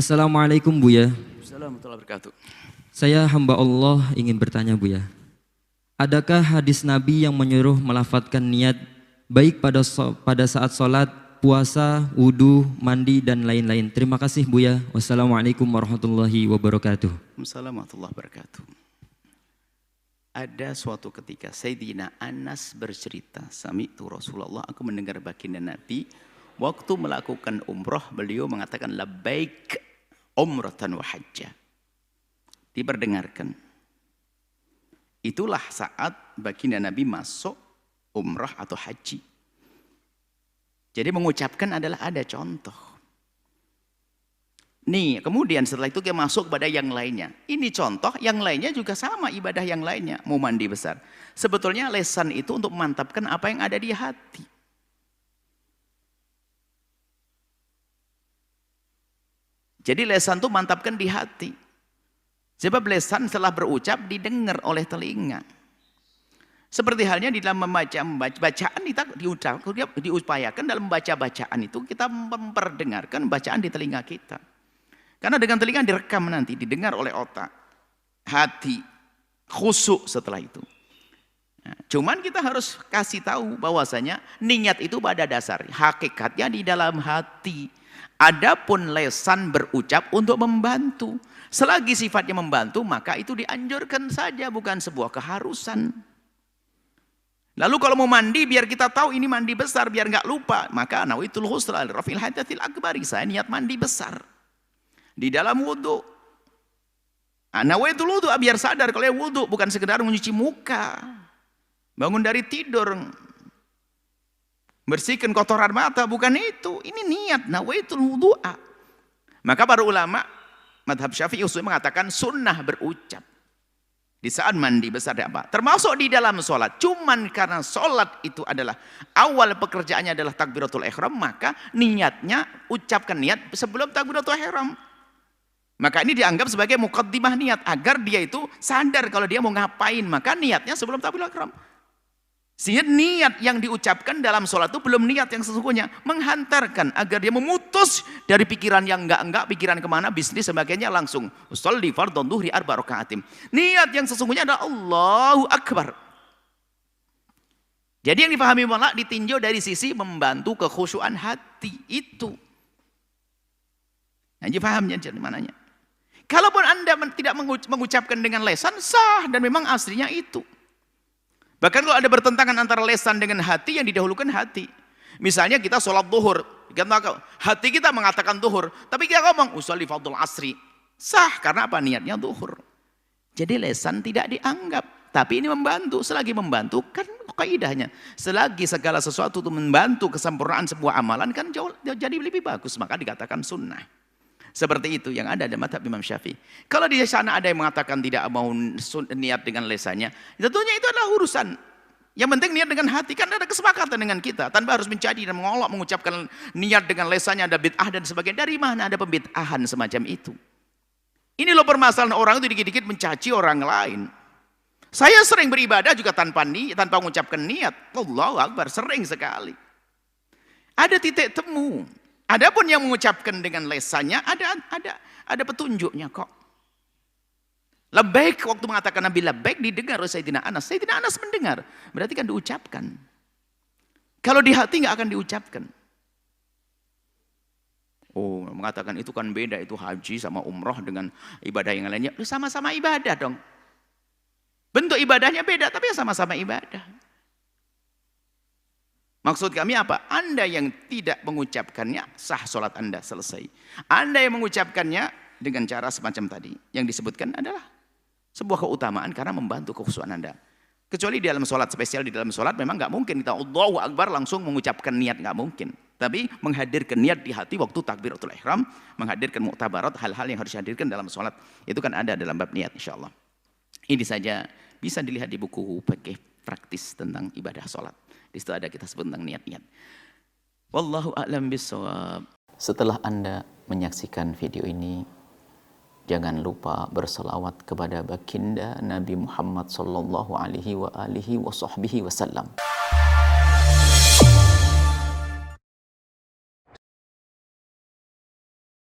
Assalamualaikum Buya. Assalamualaikum warahmatullahi wabarakatuh. Saya hamba Allah ingin bertanya Buya. Adakah hadis Nabi yang menyuruh melafadzkan niat baik pada saat sholat, puasa, wudhu, mandi dan lain-lain? Terima kasih Buya. Wassalamualaikum warahmatullahi wabarakatuh. Assalamualaikum warahmatullahi wabarakatuh. Ada suatu ketika Sayyidina Anas bercerita, sami'tu Rasulullah, aku mendengar baginda Nabi waktu melakukan umroh, beliau mengatakan labbaik umratan wa hajjah. Diperdengarkan. Itulah saat baginda Nabi masuk umroh atau haji. Jadi mengucapkan adalah ada contoh. Nih, kemudian setelah itu dia masuk pada yang lainnya. Ini contoh, yang lainnya juga sama ibadah yang lainnya. Mau mandi besar. Sebetulnya lesan itu untuk memantapkan apa yang ada di hati. Jadi lesan itu mantapkan di hati. Sebab lesan setelah berucap didengar oleh telinga. Seperti halnya di dalam bacaan kita diupayakan dalam membaca bacaan itu kita memperdengarkan bacaan di telinga kita. Karena dengan telinga direkam nanti, didengar oleh otak, hati, khusyuk setelah itu. Nah, cuman kita harus kasih tahu bahwasanya niat itu pada dasar, hakikatnya di dalam hati. Adapun lesan berucap untuk membantu. Selagi sifatnya membantu, maka itu dianjurkan saja, bukan sebuah keharusan. Lalu kalau mau mandi, biar kita tahu ini mandi besar, biar nggak lupa. Maka nawaitul husra rafil hadatil akbari, saya niat mandi besar. Di dalam wudhu. Nawaitul wudhu, biar sadar kalau wudhu bukan sekedar mencuci muka. Bangun dari tidur, bersihkan kotoran mata, bukan itu. Ini niat, nawaitul wudhu'a. Maka para ulama, madhab Syafi'i usul mengatakan sunnah berucap. Di saat mandi besar apa? Termasuk di dalam sholat. Cuman karena sholat itu adalah awal pekerjaannya adalah takbiratul ihram, maka niatnya ucapkan niat sebelum takbiratul ihram. Maka ini dianggap sebagai muqaddimah niat agar dia itu sadar kalau dia mau ngapain, maka niatnya sebelum takbiratul ihram. Sehingga niat yang diucapkan dalam sholat itu belum niat yang sesungguhnya, menghantarkan agar dia memutus dari pikiran yang enggak, pikiran kemana, bisnis sebagainya, langsung sholli fardhon dhuhri arba rakaatim. Niat yang sesungguhnya adalah Allahu Akbar. Jadi yang dipahami malah ditinjau dari sisi membantu kekhusyuan hati itu. Nah, dipahamnya jadi mananya. Kalaupun Anda tidak mengucapkan dengan lesan, sah dan memang aslinya itu. Bahkan kalau ada bertentangan antara lesan dengan hati, yang didahulukan hati. Misalnya kita sholat duhur, hati kita mengatakan duhur, tapi kita ngomong usolli fardhul asri. Sah, karena apa? Niatnya duhur. Jadi lesan tidak dianggap, tapi ini membantu. Selagi membantu kan kaidahnya. Selagi segala sesuatu itu membantu kesempurnaan sebuah amalan kan jadi lebih bagus, maka dikatakan sunnah. Seperti itu yang ada dalam mazhab Imam Syafi'i. Kalau di sana ada yang mengatakan tidak mau niat dengan lesannya, tentunya itu adalah urusan. Yang penting niat dengan hati, kan ada kesepakatan dengan kita tanpa harus mencari dan mengolok mengucapkan niat dengan lesannya ada bid'ah dan sebagainya. Dari mana ada pembid'ahan semacam itu? Ini loh permasalahan orang itu dikit-dikit mencaci orang lain. Saya sering beribadah juga tanpa mengucapkan niat. Allahu Akbar, sering sekali. Ada titik temu. Adapun yang mengucapkan dengan lesannya ada petunjuknya kok. Labbaik, waktu mengatakan Nabi labbaik didengar oleh Sayyidina Anas. Sayyidina Anas mendengar, berarti kan diucapkan. Kalau di hati nggak akan diucapkan. Oh, mengatakan itu kan beda, itu haji sama umroh dengan ibadah yang lainnya. Sama-sama ibadah dong. Bentuk ibadahnya beda, tapi sama-sama ibadah. Maksud kami apa? Anda yang tidak mengucapkannya, sah sholat Anda selesai. Anda yang mengucapkannya dengan cara semacam tadi, yang disebutkan adalah sebuah keutamaan karena membantu kekhusyuan Anda. Kecuali di dalam sholat, spesial di dalam sholat memang nggak mungkin kita Allahu Akbar langsung mengucapkan niat, nggak mungkin. Tapi menghadirkan niat di hati waktu takbiratul ihram, menghadirkan mu'tabarat, hal-hal yang harus dihadirkan dalam sholat, itu kan ada dalam bab niat insyaallah. Ini saja bisa dilihat di buku fikih praktis tentang ibadah sholat. Di situ ada kita sebut tentang niat-niat. Wallahu a'lam bishawab. Setelah Anda menyaksikan video ini, jangan lupa berselawat kepada baginda Nabi Muhammad sallallahu alaihi wa alihi wa sahbihi wasallam.